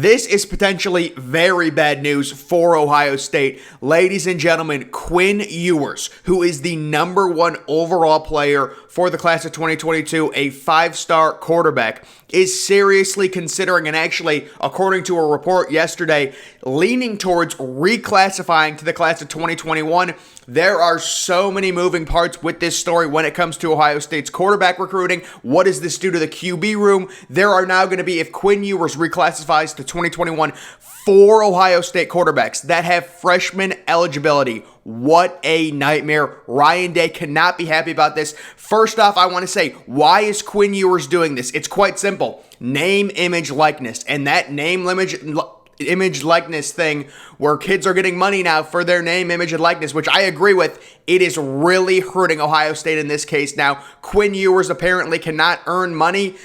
This is potentially very bad news for Ohio State. Ladies and gentlemen, Quinn Ewers, who is the number one overall player for the class of 2022, a five-star quarterback, is seriously considering, and actually, according to a report yesterday, leaning towards reclassifying to the class of 2021. There are so many moving parts with this story when it comes to Ohio State's quarterback recruiting. What does this do to the QB room? There are now going to be, if Quinn Ewers reclassifies to 2021, 4 Ohio State quarterbacks that have freshman eligibility. What a nightmare. Ryan Day cannot be happy about this. First off, I want to say, why is Quinn Ewers doing this? It's quite simple. Name, image, likeness. And that name, image likeness thing where kids are getting money now for their name, image, and likeness, which I agree with. It is really hurting Ohio State in this case. Now, Quinn Ewers apparently cannot earn money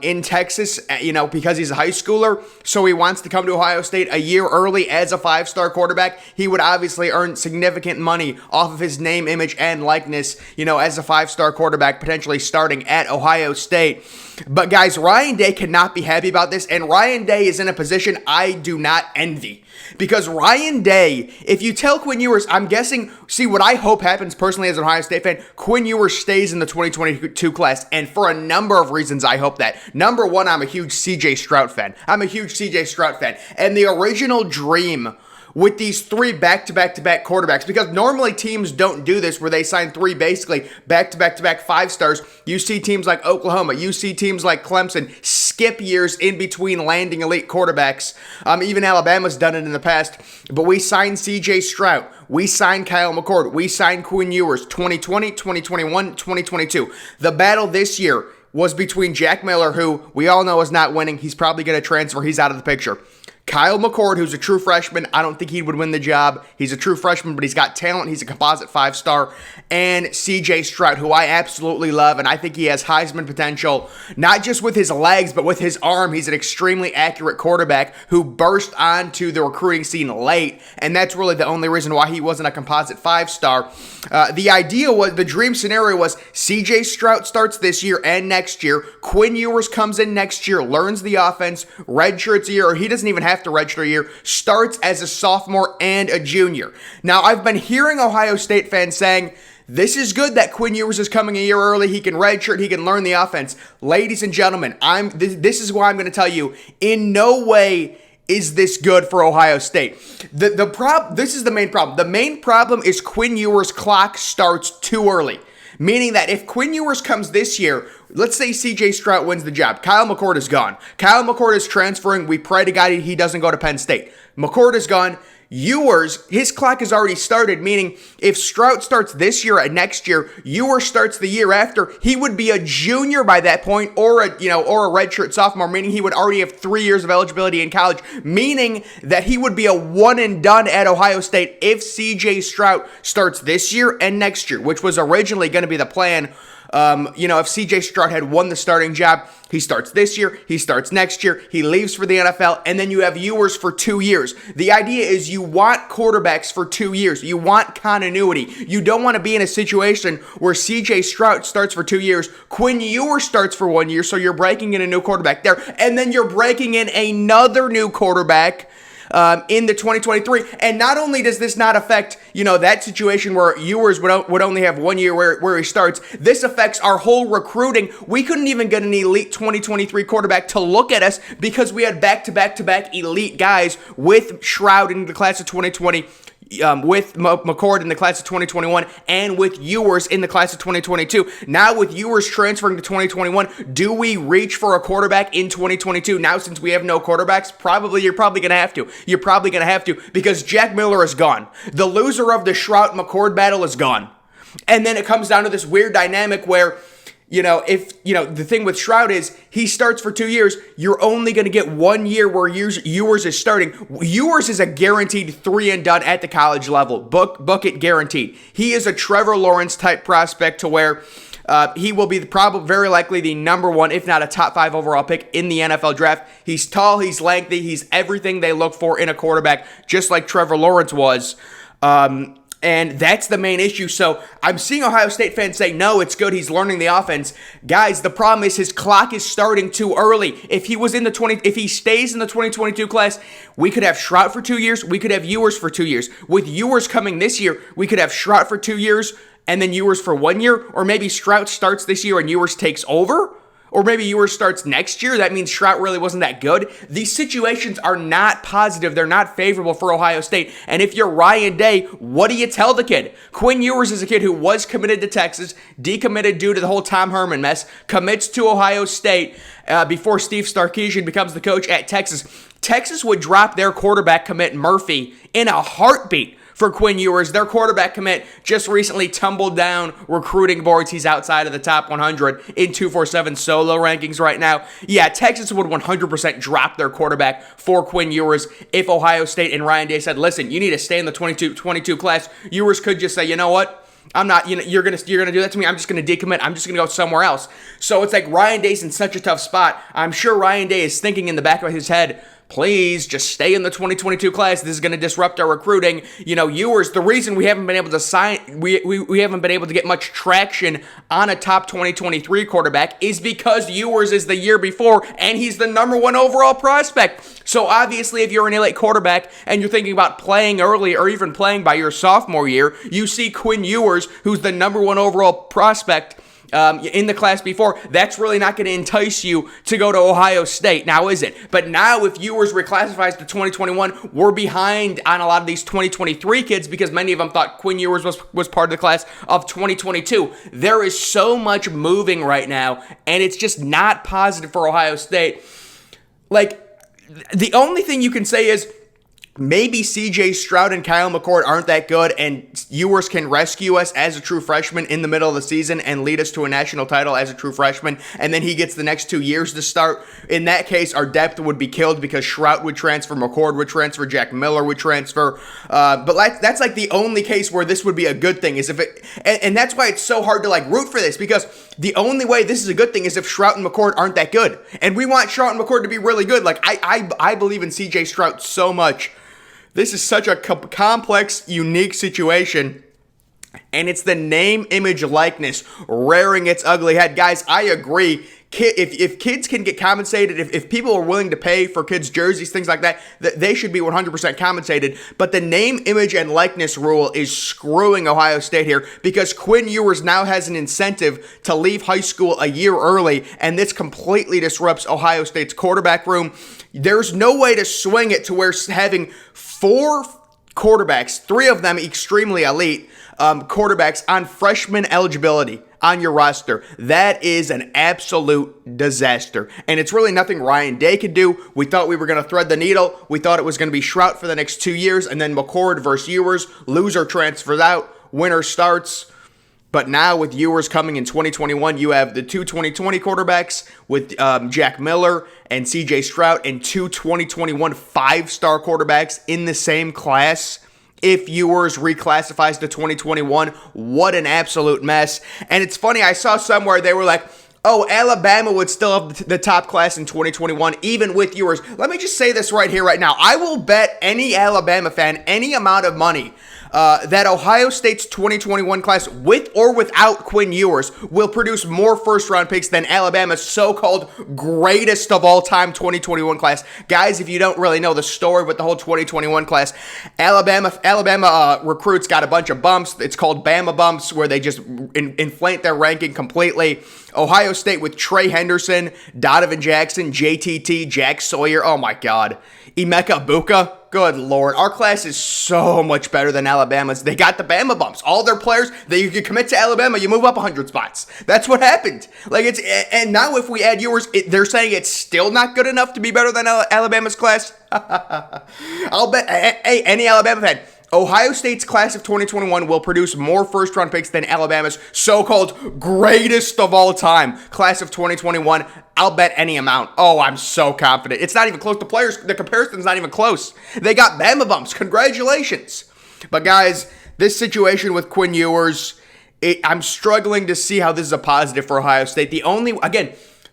in Texas, because he's a high schooler, so he wants to come to Ohio State a year early as a five-star quarterback. He would obviously earn significant money off of his name, image, and likeness, as a five-star quarterback, potentially starting at Ohio State. But guys, Ryan Day cannot be happy about this, and Ryan Day is in a position I do not envy. Because Ryan Day, if you tell Quinn Ewers, I'm guessing, what I hope happens personally as an Ohio State fan, Quinn Ewers stays in the 2022 class, and for a number of reasons I hope that. Number one, I'm a huge C.J. Stroud fan. And the original dream with these 3 back-to-back-to-back quarterbacks, because normally teams don't do this where they sign 3 basically back-to-back-to-back 5-stars. You see teams like Oklahoma, you see teams like Clemson skip years in between landing elite quarterbacks. Even Alabama's done it in the past. But we signed C.J. Stroud. We signed Kyle McCord. We signed Quinn Ewers 2020, 2021, 2022. The battle this year was between Jack Miller, who we all know is not winning. He's probably going to transfer. He's out of the picture. Kyle McCord, who's a true freshman. I don't think he would win the job. He's a true freshman, but he's got talent. He's a composite 5-star. And C.J. Stroud, who I absolutely love, and I think he has Heisman potential, not just with his legs, but with his arm. He's an extremely accurate quarterback who burst onto the recruiting scene late, and that's really the only reason why he wasn't a composite 5-star. The dream scenario was C.J. Stroud starts this year and next year. Quinn Ewers comes in next year, learns the offense, redshirts a year, or he doesn't even have to redshirt a year, starts as a sophomore and a junior. Now, I've been hearing Ohio State fans saying, this is good that Quinn Ewers is coming a year early. He can redshirt. He can learn the offense. Ladies and gentlemen, this is why I'm going to tell you, in no way is this good for Ohio State. This is the main problem. The main problem is Quinn Ewers' clock starts too early. Meaning that if Quinn Ewers comes this year, let's say C.J. Stroud wins the job. Kyle McCord is gone. Kyle McCord is transferring. We pray to God he doesn't go to Penn State. McCord is gone. Ewers, his clock has already started, meaning if Stroud starts this year and next year, Ewers starts the year after, he would be a junior by that point, or a redshirt sophomore, meaning he would already have 3 years of eligibility in college, meaning that he would be a one and done at Ohio State if C.J. Stroud starts this year and next year, which was originally going to be the plan. If C.J. Stroud had won the starting job, he starts this year, he starts next year, he leaves for the NFL, and then you have Ewers for 2 years. The idea is you want quarterbacks for 2 years. You want continuity. You don't want to be in a situation where C.J. Stroud starts for 2 years, Quinn Ewers starts for 1 year, so you're breaking in a new quarterback there, and then you're breaking in another new quarterback in the 2023. And not only does this not affect, that situation where Ewers would only have 1 year where he starts, this affects our whole recruiting. We couldn't even get an elite 2023 quarterback to look at us because we had back-to-back-to-back elite guys with Stroud in the class of 2020, with McCord in the class of 2021, and with Ewers in the class of 2022. Now with Ewers transferring to 2021, do we reach for a quarterback in 2022? Now, since we have no quarterbacks, you're probably going to have to. You're probably going to have to, because Jack Miller is gone. The loser of the Stroud-McCord battle is gone. And then it comes down to this weird dynamic where, the thing with Stroud is he starts for 2 years. You're only going to get 1 year where Ewers is starting. Ewers is a guaranteed 3 and done at the college level. Book it, guaranteed. He is a Trevor Lawrence type prospect to where he will be very likely the number 1, if not a top 5 overall pick in the NFL draft. He's tall, he's lengthy, he's everything they look for in a quarterback, just like Trevor Lawrence was. And that's the main issue. So I'm seeing Ohio State fans say, no, it's good. He's learning the offense. Guys, the problem is his clock is starting too early. If he stays in the 2022 class, we could have Stroud for 2 years. We could have Ewers for 2 years. With Ewers coming this year, we could have Stroud for 2 years and then Ewers for 1 year. Or maybe Stroud starts this year and Ewers takes over. Or maybe Ewers starts next year. That means Stroud really wasn't that good. These situations are not positive. They're not favorable for Ohio State. And if you're Ryan Day, what do you tell the kid? Quinn Ewers is a kid who was committed to Texas, decommitted due to the whole Tom Herman mess, commits to Ohio State before Steve Sarkisian becomes the coach at Texas. Texas would drop their quarterback commit Murphy in a heartbeat for Quinn Ewers. Their quarterback commit just recently tumbled down recruiting boards. He's outside of the top 100 in 247 solo rankings right now. Yeah, Texas would 100% drop their quarterback for Quinn Ewers if Ohio State and Ryan Day said, listen, you need to stay in the 22 class. Ewers could just say, you know what? I'm not, you're gonna do that to me. I'm just gonna decommit. I'm just gonna go somewhere else. So it's like Ryan Day's in such a tough spot. I'm sure Ryan Day is thinking in the back of his head, please just stay in the 2022 class. This is going to disrupt our recruiting. Ewers, the reason we haven't been able to we haven't been able to get much traction on a top 2023 quarterback is because Ewers is the year before and he's the number 1 overall prospect. So obviously, if you're an elite quarterback and you're thinking about playing early or even playing by your sophomore year, you see Quinn Ewers, who's the number 1 overall prospect in the class before, that's really not going to entice you to go to Ohio State. Now, is it? But now, if Ewers reclassifies to 2021, we're behind on a lot of these 2023 kids because many of them thought Quinn Ewers was part of the class of 2022. There is so much moving right now, and it's just not positive for Ohio State. Like, the only thing you can say is, maybe CJ Stroud and Kyle McCord aren't that good, and Ewers can rescue us as a true freshman in the middle of the season and lead us to a national title as a true freshman, and then he gets the next 2 years to start. In that case, our depth would be killed because Stroud would transfer, McCord would transfer, Jack Miller would transfer. But that's like the only case where this would be a good thing, is if it, and that's why it's so hard to like root for this, because the only way this is a good thing is if Stroud and McCord aren't that good, and we want Stroud and McCord to be really good. Like I believe in CJ Stroud so much. This is such a complex, unique situation, and it's the name, image, likeness rearing its ugly head. Guys, I agree. If kids can get compensated, if people are willing to pay for kids' jerseys, things like that, they should be 100% compensated. But the name, image, and likeness rule is screwing Ohio State here because Quinn Ewers now has an incentive to leave high school a year early, and this completely disrupts Ohio State's quarterback room. There's no way to swing it to where having 4 quarterbacks, 3 of them extremely elite quarterbacks on freshman eligibility on your roster. That is an absolute disaster. And it's really nothing Ryan Day could do. We thought we were going to thread the needle. We thought it was going to be Stroud for the next 2 years, and then McCord versus Ewers. Loser transfers out, winner starts. But now with Ewers coming in 2021, you have the 2 2020 quarterbacks with Jack Miller and CJ Stroud and 2 2021 5-star quarterbacks in the same class. If Ewers reclassifies to 2021, what an absolute mess. And it's funny, I saw somewhere they were like, oh, Alabama would still have the top class in 2021, even with Ewers. Let me just say this right here, right now. I will bet any Alabama fan any amount of money that Ohio State's 2021 class, with or without Quinn Ewers, will produce more first-round picks than Alabama's so-called greatest of all-time 2021 class. Guys, if you don't really know the story with the whole 2021 class, Alabama recruits got a bunch of bumps. It's called Bama bumps, where they just inflate their ranking completely. Ohio State with Trey Henderson, Donovan Jackson, JTT, Jack Sawyer, oh my God, Emeka Buka. Good Lord. Our class is so much better than Alabama's. They got the Bama bumps. All their players, you commit to Alabama, you move up 100 spots. That's what happened. And now if we add Ewers, they're saying it's still not good enough to be better than Alabama's class. I'll bet, hey, any Alabama fan, Ohio State's class of 2021 will produce more first-round picks than Alabama's so-called greatest of all time class of 2021. I'll bet any amount. Oh, I'm so confident. It's not even close. The comparison's not even close. They got Bama bumps. Congratulations. But guys, this situation with Quinn Ewers, I'm struggling to see how this is a positive for Ohio State.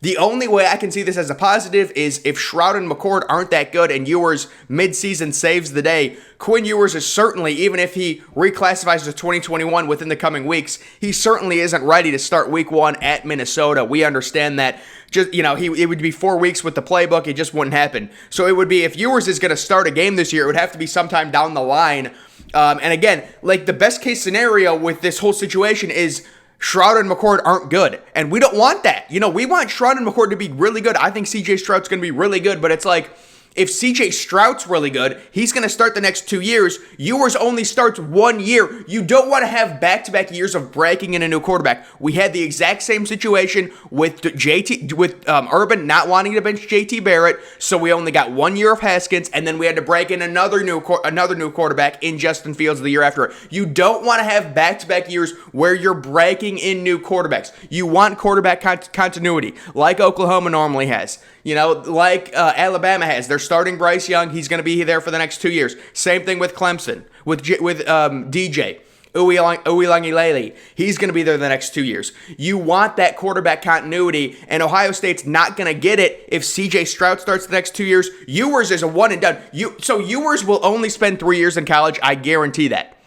The only way I can see this as a positive is if Shroud and McCord aren't that good and Ewers midseason saves the day. Quinn Ewers is certainly, even if he reclassifies to 2021 within the coming weeks, he certainly isn't ready to start week 1 at Minnesota. We understand that. Just, it would be 4 weeks with the playbook. It just wouldn't happen. So it would be, if Ewers is going to start a game this year, it would have to be sometime down the line. And again, like, the best case scenario with this whole situation is Shroud and McCord aren't good, and we don't want that. We want Shroud and McCord to be really good. I think CJ Stroud's going to be really good, but it's like, if CJ Stroud's really good, he's going to start the next 2 years. Ewers only starts 1 year. You don't want to have back-to-back years of breaking in a new quarterback. We had the exact same situation with Urban not wanting to bench JT Barrett, so we only got 1 year of Haskins, and then we had to break in another new quarterback in Justin Fields the year after. You don't want to have back-to-back years where you're breaking in new quarterbacks. You want quarterback continuity, like Oklahoma normally has. Like Alabama has. They're starting Bryce Young. He's going to be there for the next 2 years. Same thing with Clemson, with DJ Uiagalelei. He's going to be there the next 2 years. You want that quarterback continuity, and Ohio State's not going to get it if CJ Stroud starts the next 2 years. Ewers is a one and done. So Ewers will only spend 3 years in college. I guarantee that.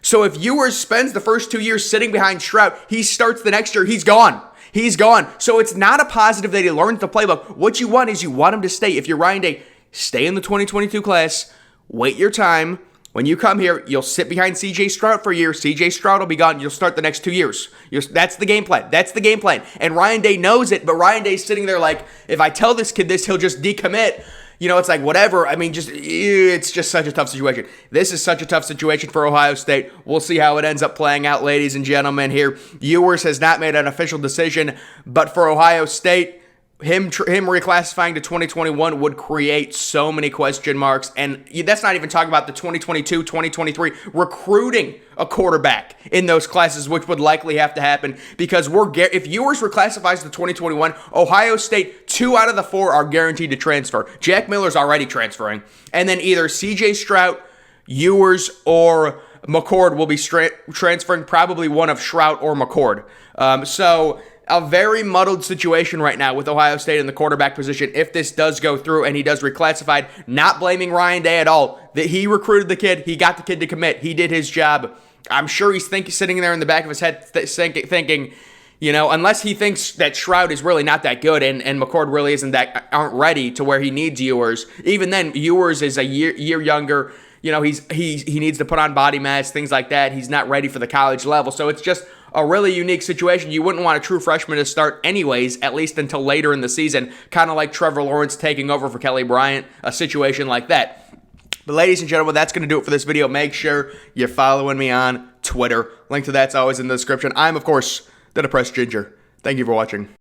So if Ewers spends the first 2 years sitting behind Stroud, he starts the next year, he's gone. He's gone. So it's not a positive that he learns the playbook. What you want is you want him to stay. If you're Ryan Day, stay in the 2022 class. Wait your time. When you come here, you'll sit behind CJ Stroud for a year. CJ Stroud will be gone. You'll start the next 2 years. That's the game plan. That's the game plan. And Ryan Day knows it, but Ryan Day's sitting there like, if I tell this kid this, he'll just decommit. It's like, whatever. I mean, it's just such a tough situation. This is such a tough situation for Ohio State. We'll see how it ends up playing out, ladies and gentlemen, here. Ewers has not made an official decision, but for Ohio State, him reclassifying to 2021 would create so many question marks, and that's not even talking about the 2022, 2023 recruiting a quarterback in those classes, which would likely have to happen, because if Ewers reclassifies to 2021, Ohio State, 2 out of the 4 are guaranteed to transfer. Jack Miller's already transferring, and then either CJ Stroud, Ewers, or McCord will be transferring, probably one of Stroud or McCord. So a very muddled situation right now with Ohio State in the quarterback position. If this does go through and he does reclassified, not blaming Ryan Day at all. That he recruited the kid, he got the kid to commit, he did his job. I'm sure he's sitting there in the back of his head thinking, unless he thinks that Shroud is really not that good and McCord really aren't ready to where he needs Ewers. Even then, Ewers is a year younger. He needs to put on body mass, things like that. He's not ready for the college level. So it's just a really unique situation. You wouldn't want a true freshman to start anyways, at least until later in the season, kind of like Trevor Lawrence taking over for Kelly Bryant, a situation like that. But ladies and gentlemen, that's going to do it for this video. Make sure you're following me on Twitter. Link to that's always in the description. I'm, of course, the Depressed Ginger. Thank you for watching.